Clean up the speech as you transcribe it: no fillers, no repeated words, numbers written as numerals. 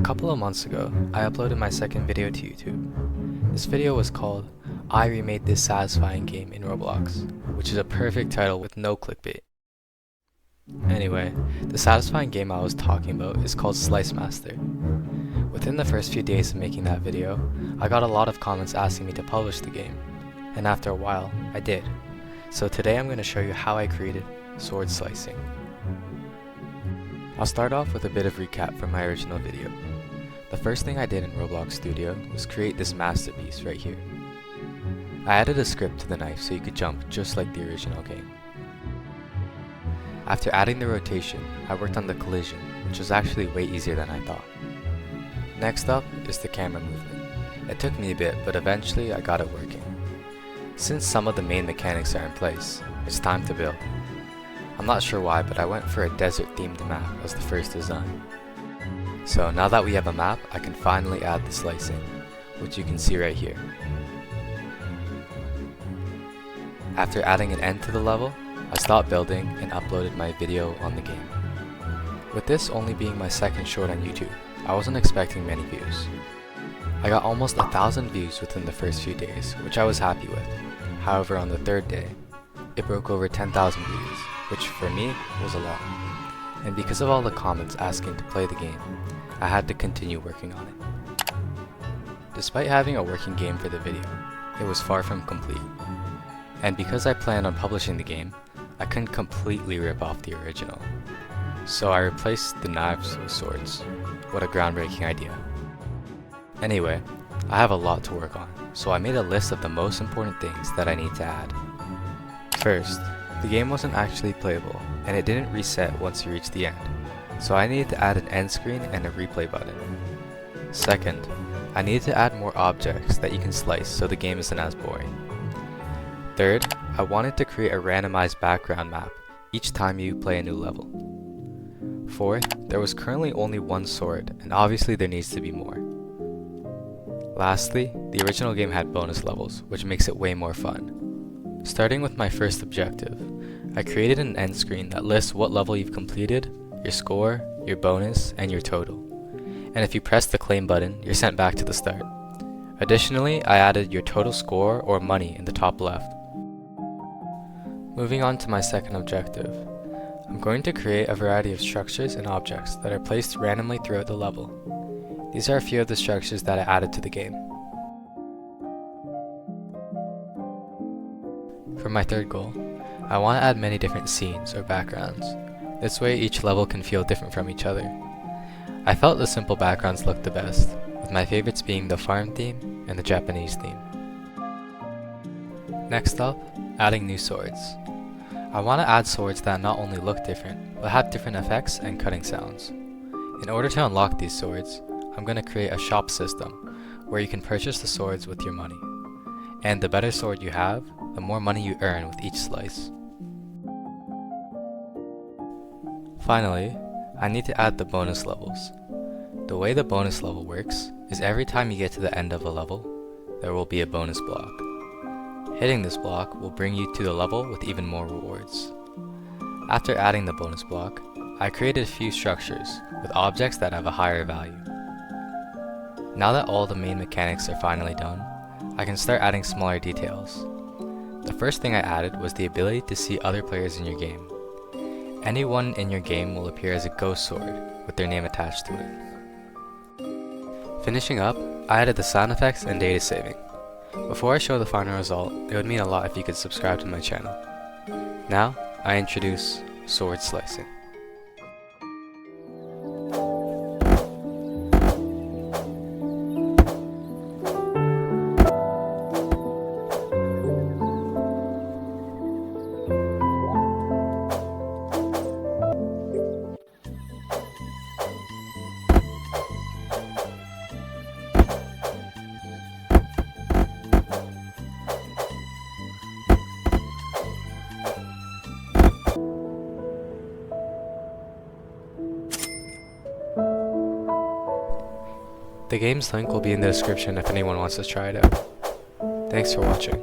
couple of months ago, I uploaded my second video to YouTube. This video was called, I Remade This Satisfying Game in Roblox, which is a perfect title with no clickbait. Anyway, the satisfying game I was talking about is called Slice Master. Within the first few days of making that video, I got a lot of comments asking me to publish the game, and after a while, I did. So today I'm going to show you how I created sword slicing. I'll start off with a bit of recap from my original video. The first thing I did in Roblox Studio was create this masterpiece right here. I added a script to the knife so you could jump just like the original game. After adding the rotation, I worked on the collision, which was actually way easier than I thought. Next up is the camera movement. It took me a bit, but eventually I got it working. Since some of the main mechanics are in place, it's time to build. I'm not sure why, but I went for a desert-themed map as the first design. So now that we have a map, I can finally add the slicing, which you can see right here. After adding an end to the level, I stopped building and uploaded my video on the game. With this only being my second short on YouTube, I wasn't expecting many views. I got almost 1,000 views within the first few days, which I was happy with. However, on the third day, it broke over 10,000 views, which for me was a lot. And because of all the comments asking to play the game, I had to continue working on it. Despite having a working game for the video, it was far from complete. And because I planned on publishing the game, I couldn't completely rip off the original. So I replaced the knives with swords. What a groundbreaking idea. Anyway, I have a lot to work on, so I made a list of the most important things that I need to add. First, the game wasn't actually playable, and it didn't reset once you reached the end, so I needed to add an end screen and a replay button. Second, I needed to add more objects that you can slice so the game isn't as boring. Third, I wanted to create a randomized background map each time you play a new level. Fourth, there was currently only one sword, and obviously there needs to be more. Lastly, the original game had bonus levels, which makes it way more fun. Starting with my first objective, I created an end screen that lists what level you've completed, your score, your bonus, and your total. And if you press the claim button, you're sent back to the start. Additionally, I added your total score or money in the top left. Moving on to my second objective, I'm going to create a variety of structures and objects that are placed randomly throughout the level. These are a few of the structures that I added to the game. For my third goal, I want to add many different scenes or backgrounds. This way each level can feel different from each other. I felt the simple backgrounds looked the best, with my favorites being the farm theme and the Japanese theme. Next up, adding new swords. I want to add swords that not only look different, but have different effects and cutting sounds. In order to unlock these swords, I'm going to create a shop system where you can purchase the swords with your money. And the better sword you have, the more money you earn with each slice. Finally, I need to add the bonus levels. The way the bonus level works is every time you get to the end of a level, there will be a bonus block. Hitting this block will bring you to the level with even more rewards. After adding the bonus block, I created a few structures with objects that have a higher value. Now that all the main mechanics are finally done, I can start adding smaller details. The first thing I added was the ability to see other players in your game. Anyone in your game will appear as a ghost sword with their name attached to it. Finishing up, I added the sound effects and data saving. Before I show the final result, it would mean a lot if you could subscribe to my channel. Now, I introduce sword slicing. The game's link will be in the description if anyone wants to try it out. Thanks for watching.